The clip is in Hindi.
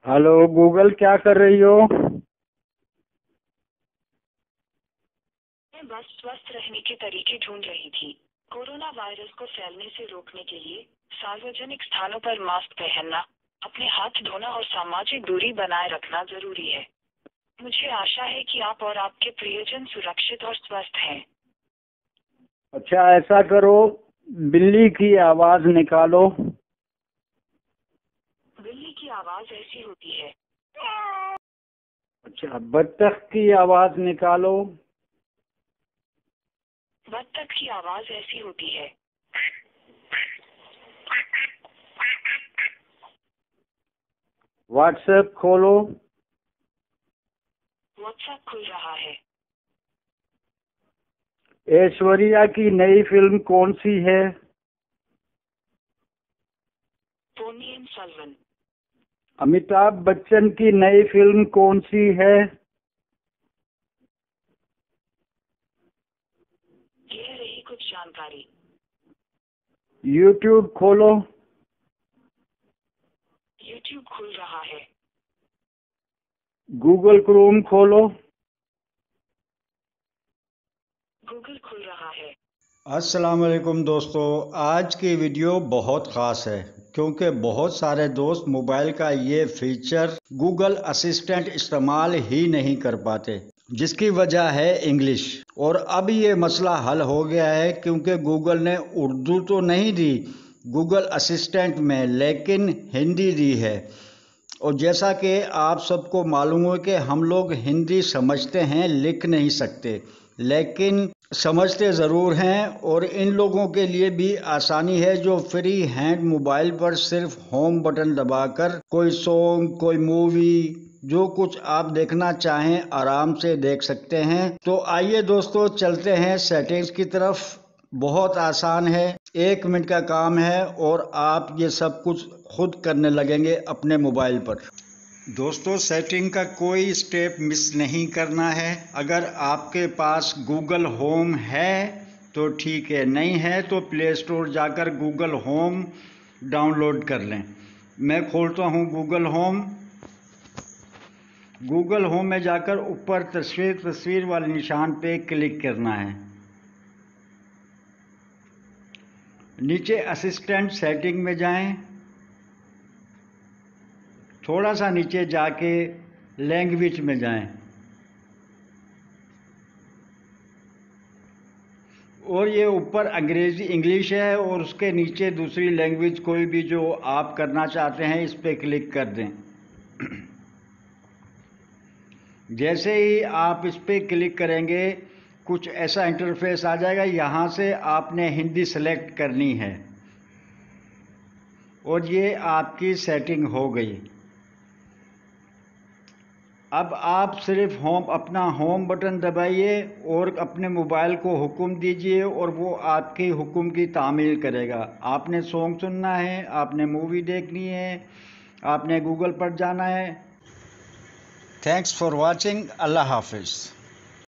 हेलो गूगल, क्या कर रही हो? मैं बस स्वस्थ रहने के तरीके ढूंढ रही थी। कोरोना वायरस को फैलने से रोकने के लिए सार्वजनिक स्थानों पर मास्क पहनना, अपने हाथ धोना और सामाजिक दूरी बनाए रखना जरूरी है। मुझे आशा है कि आप और आपके प्रियजन सुरक्षित और स्वस्थ हैं। अच्छा, ऐसा करो, बिल्ली की आवाज निकालो। बिल्ली की आवाज ऐसी होती है। अच्छा, बत्तख की आवाज निकालो। बत्तख की आवाज ऐसी होती है। व्हाट्सएप खोलो। व्हाट्सएप खुल रहा है। ऐश्वर्या की नई फिल्म कौन सी है? पोन्नियिन सेल्वन। अमिताभ बच्चन की नई फिल्म कौन सी है? यह रही कुछ जानकारी। यूट्यूब खोलो। यूट्यूब खुल रहा है। गूगल क्रोम खोलो। गूगल खुल रहा है। अस्सलाम वालेकुम दोस्तों, आज की वीडियो बहुत ख़ास है क्योंकि बहुत सारे दोस्त मोबाइल का ये फीचर गूगल असिस्टेंट इस्तेमाल ही नहीं कर पाते, जिसकी वजह है इंग्लिश। और अब ये मसला हल हो गया है क्योंकि गूगल ने उर्दू तो नहीं दी गूगल असिस्टेंट में, लेकिन हिंदी दी है। और जैसा कि आप सबको मालूम हो कि हम लोग हिंदी समझते हैं, लिख नहीं सकते, लेकिन समझते ज़रूर हैं। और इन लोगों के लिए भी आसानी है जो फ्री हैंड मोबाइल पर सिर्फ होम बटन दबाकर कोई सॉन्ग, कोई मूवी, जो कुछ आप देखना चाहें आराम से देख सकते हैं। तो आइए दोस्तों, चलते हैं सेटिंग्स की तरफ। बहुत आसान है, 1 मिनट का काम है और आप ये सब कुछ खुद करने लगेंगे अपने मोबाइल पर। दोस्तों, सेटिंग का कोई स्टेप मिस नहीं करना है। अगर आपके पास गूगल होम है तो ठीक है, नहीं है तो प्ले स्टोर जाकर गूगल होम डाउनलोड कर लें। मैं खोलता हूँ गूगल होम। गूगल होम में जाकर ऊपर तस्वीर वाले निशान पे क्लिक करना है। नीचे असिस्टेंट सेटिंग में जाएं। थोड़ा सा नीचे जाके लैंग्वेज में जाएं और ये ऊपर अंग्रेजी इंग्लिश है और उसके नीचे दूसरी लैंग्वेज कोई भी जो आप करना चाहते हैं, इस पर क्लिक कर दें। जैसे ही आप इस पर क्लिक करेंगे कुछ ऐसा इंटरफेस आ जाएगा। यहाँ से आपने हिंदी सेलेक्ट करनी है और ये आपकी सेटिंग हो गई। अब आप सिर्फ अपना होम बटन दबाइए और अपने मोबाइल को हुक्म दीजिए और वो आपके हुक्म की तामील करेगा। आपने सॉन्ग सुनना है, आपने मूवी देखनी है, आपने गूगल पर जाना है। Thanks for watching. अल्लाह हाफिज़।